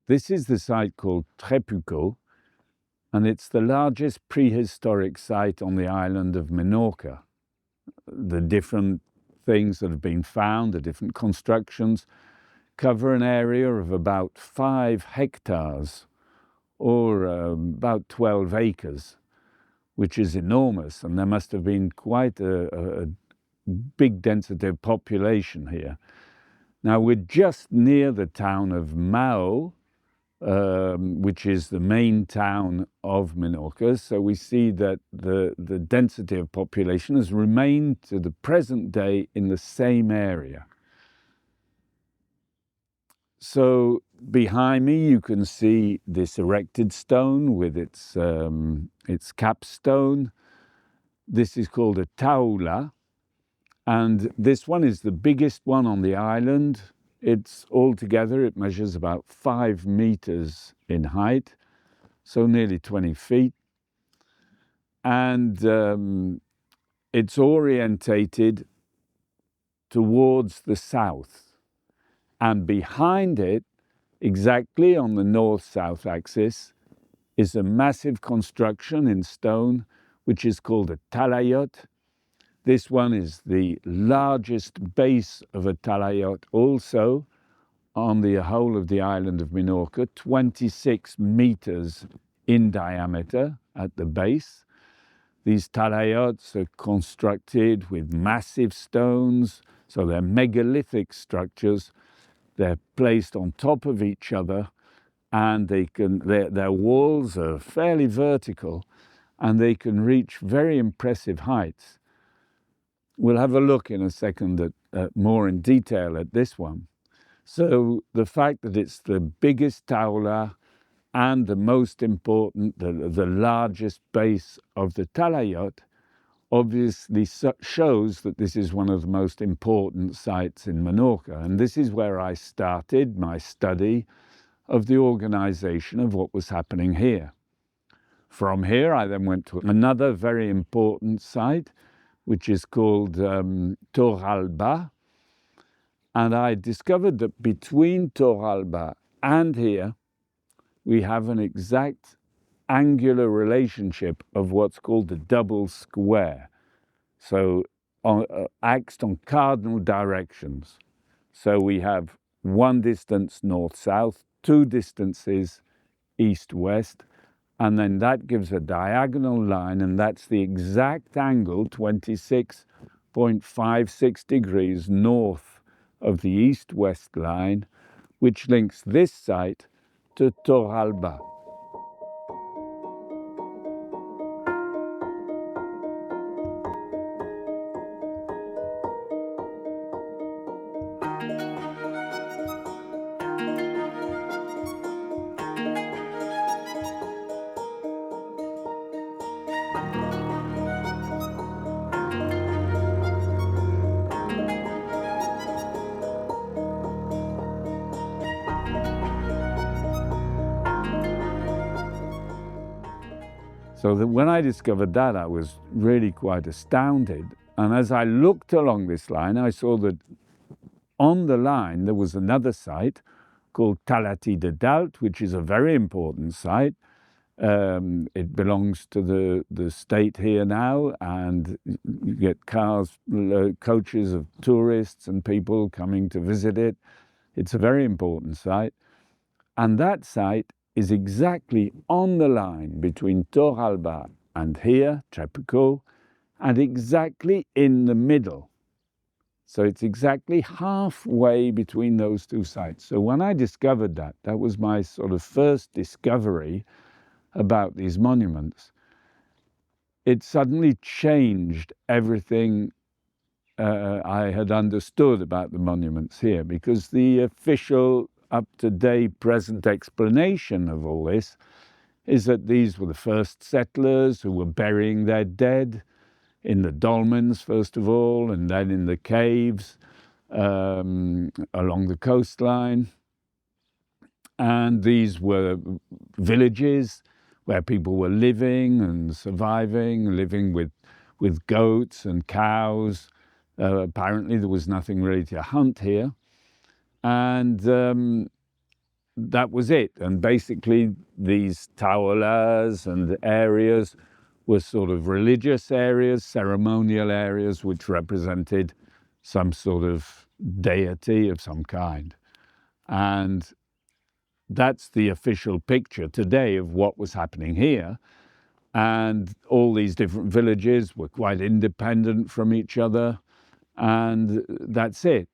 This is the site called Trepuco, and it's the largest prehistoric site on the island of Menorca. The different things that have been found, the different constructions, cover an area of about 5 hectares, or about 12 acres, which is enormous, and there must have been quite a big density of population here. Now, we're just near the town of Mao, which is the main town of Menorca, so we see that the density of population has remained to the present day in the same area. So behind me you can see this erected stone with its capstone. This is called a taula, and this one is the biggest one on the island. It's altogether, it measures about 5 meters in height, so nearly 20 feet. And it's orientated towards the south. And behind it, exactly on the north-south axis, is a massive construction in stone, which is called a talayot. This one is the largest base of a talayot also on the whole of the island of Menorca, 26 meters in diameter at the base. These talayots are constructed with massive stones, so they're megalithic structures. They're placed on top of each other, and their walls are fairly vertical, and they can reach very impressive heights. We'll have a look in a second at more in detail at this one. So the fact that it's the biggest taula and the most important, the largest base of the talayot, obviously shows that this is one of the most important sites in Menorca. And this is where I started my study of the organization of what was happening here. From here, I then went to another very important site, which is called Torralba. And I discovered that between Torralba and here, we have an exact angular relationship of what's called the double square. So axed on cardinal directions. So we have one distance north-south, 2 distances east-west, and then that gives a diagonal line, and that's the exact angle, 26.56 degrees north of the east-west line, which links this site to Torralba. So that when I discovered that, I was really quite astounded. And as I looked along this line, I saw that on the line there was another site called Talati de Dalt, which is a very important site. It belongs to the state here now, and you get coaches of tourists and people coming to visit it. It's a very important site. And that site is exactly on the line between Torralba and here, Trepuco, and exactly in the middle. So it's exactly halfway between those 2 sites. So when I discovered that, that was my sort of first discovery about these monuments. It suddenly changed everything I had understood about the monuments here, because the official up-to-date present explanation of all this is that these were the first settlers who were burying their dead in the dolmens, first of all, and then in the caves along the coastline. And these were villages where people were living and surviving, living with goats and cows. Apparently there was nothing really to hunt here. And that was it. And basically these taulas and areas were sort of religious areas, ceremonial areas, which represented some sort of deity of some kind. And that's the official picture today of what was happening here. And all these different villages were quite independent from each other. And that's it.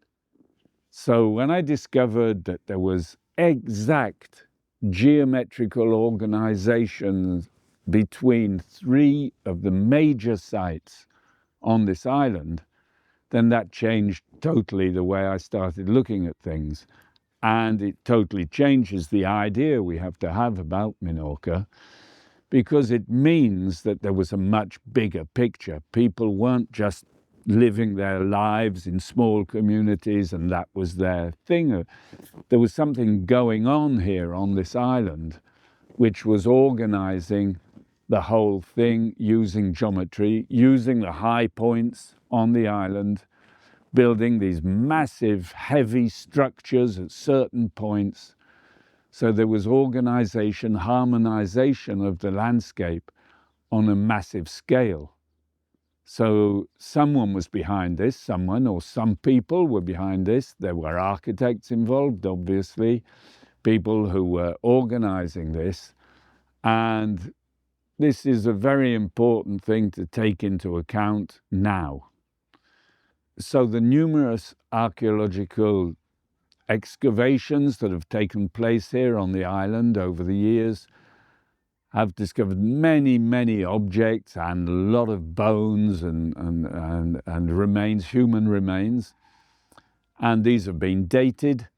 So when I discovered that there was exact geometrical organizations between three of the major sites on this island, then that changed totally the way I started looking at things. And it totally changes the idea we have to have about Menorca, because it means that there was a much bigger picture. People weren't just living their lives in small communities and that was their thing. There was something going on here on this island which was organizing the whole thing using geometry, using the high points on the island, building these massive, heavy structures at certain points. So there was organization, harmonization of the landscape on a massive scale. So someone was behind this, someone or some people were behind this. There were architects involved, obviously, people who were organizing this. And this is a very important thing to take into account now. So the numerous archaeological excavations that have taken place here on the island over the years have discovered many, many objects and a lot of bones and remains, human remains. And these have been dated.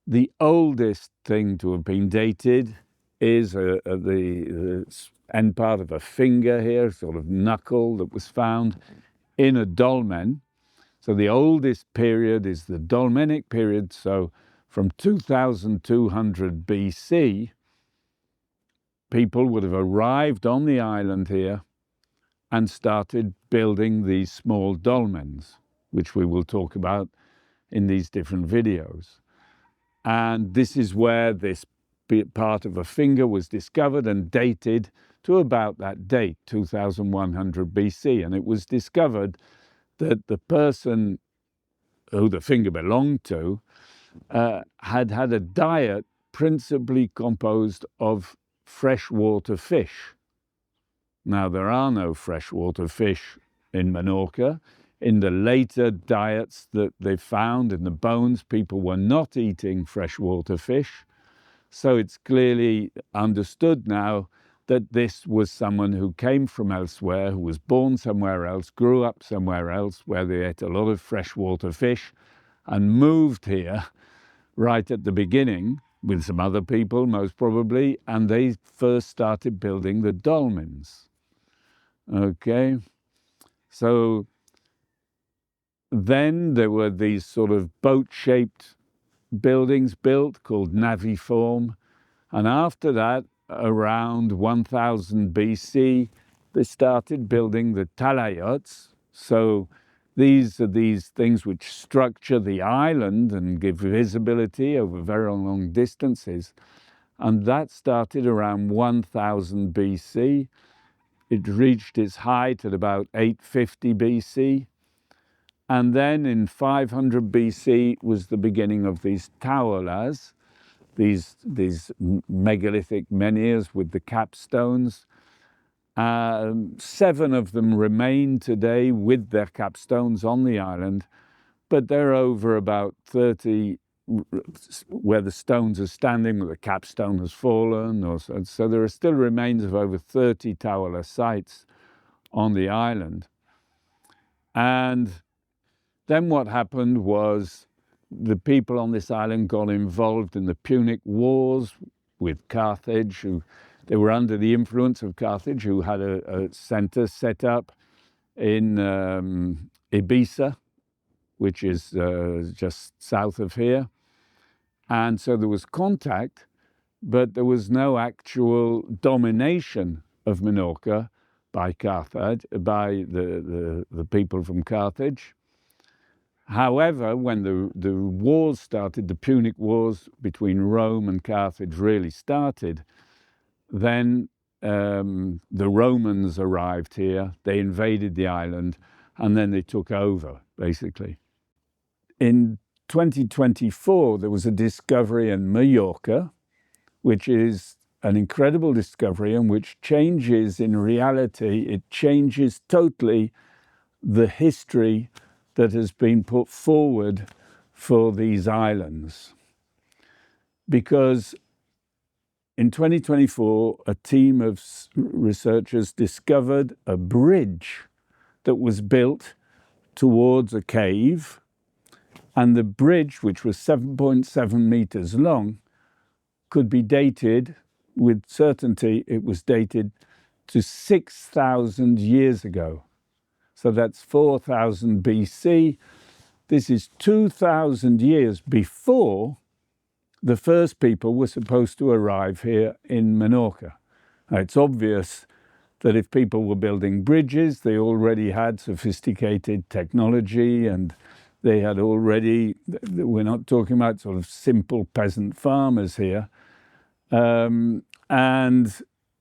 The oldest thing to have been dated is the end part of a finger here, sort of knuckle that was found in a dolmen. So the oldest period is the Dolmenic period. So from 2200 BC, people would have arrived on the island here and started building these small dolmens, which we will talk about in these different videos. And this is where this part of a finger was discovered and dated to about that date, 2100 BC. And it was discovered that the person who the finger belonged to had had a diet principally composed of freshwater fish. Now, there are no freshwater fish in Menorca. In the later diets that they found in the bones, people were not eating freshwater fish. So it's clearly understood now that this was someone who came from elsewhere, who was born somewhere else, grew up somewhere else where they ate a lot of freshwater fish, and moved here right at the beginning with some other people, most probably, and they first started building the dolmens. Okay, so then there were these sort of boat-shaped buildings built called naviform, and after that, around 1000 BC, they started building the talayots. So these are these things which structure the island and give visibility over very long distances. And that started around 1000 BC. It reached its height at about 850 BC. And then in 500 BC was the beginning of these taulas, these megalithic menhirs with the capstones. 7 of them remain today with their capstones on the island, but they're over about 30 where the stones are standing, where the capstone has fallen. So there are still remains of over 30 taula sites on the island. And then what happened was the people on this island got involved in the Punic Wars with Carthage. They were under the influence of Carthage, who had a center set up in Ibiza, which is just south of here. And so there was contact, but there was no actual domination of Menorca by Carthage, by the people from Carthage. However, when the wars started, the Punic Wars between Rome and Carthage really started, then the Romans arrived here, they invaded the island, and then they took over, basically. In 2024, there was a discovery in Menorca, which is an incredible discovery and which changes, in reality, it changes totally the history that has been put forward for these islands. Because in 2024, a team of researchers discovered a bridge that was built towards a cave, and the bridge, which was 7.7 meters long, could be dated with certainty. It was dated to 6,000 years ago. So that's 4,000 BC. This is 2,000 years before the first people were supposed to arrive here in Menorca. Now, it's obvious that if people were building bridges, they already had sophisticated technology, and they had already, we're not talking about sort of simple peasant farmers here. And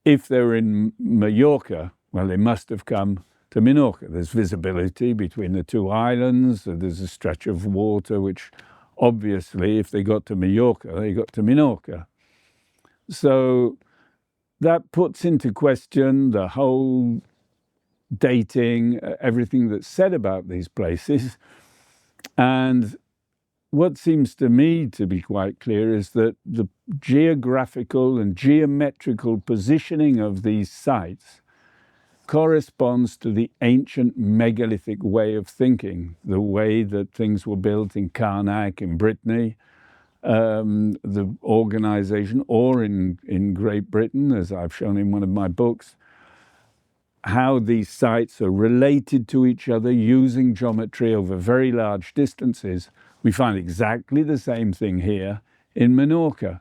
if they're in Mallorca, well, they must have come to Menorca. There's visibility between the two islands. There's a stretch of water, which obviously, if they got to Mallorca, they got to Menorca. So that puts into question the whole dating, everything that's said about these places. And what seems to me to be quite clear is that the geographical and geometrical positioning of these sites corresponds to the ancient megalithic way of thinking, the way that things were built in Carnac in Brittany, the organization, or in Great Britain, as I've shown in one of my books, how these sites are related to each other using geometry over very large distances. We find exactly the same thing here in Menorca.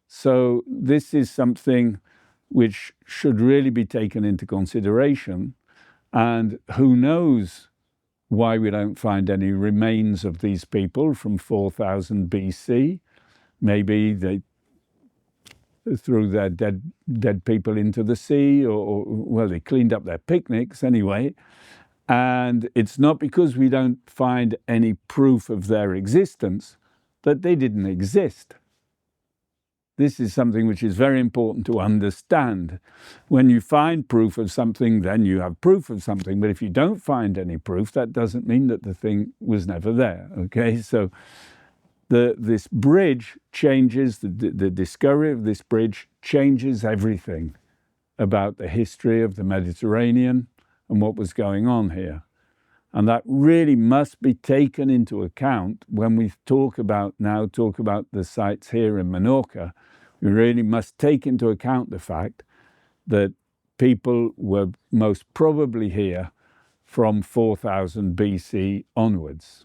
So this is something which should really be taken into consideration. And who knows why we don't find any remains of these people from 4,000 BC. Maybe they threw their dead people into the sea, or well, they cleaned up their picnics anyway. And it's not because we don't find any proof of their existence that they didn't exist. This is something which is very important to understand. When you find proof of something, then you have proof of something. But if you don't find any proof, that doesn't mean that the thing was never there. Okay, so this bridge changes, the discovery of this bridge changes everything about the history of the Mediterranean and what was going on here. And that really must be taken into account when we talk about the sites here in Menorca. We really must take into account the fact that people were most probably here from 4,000 BC onwards.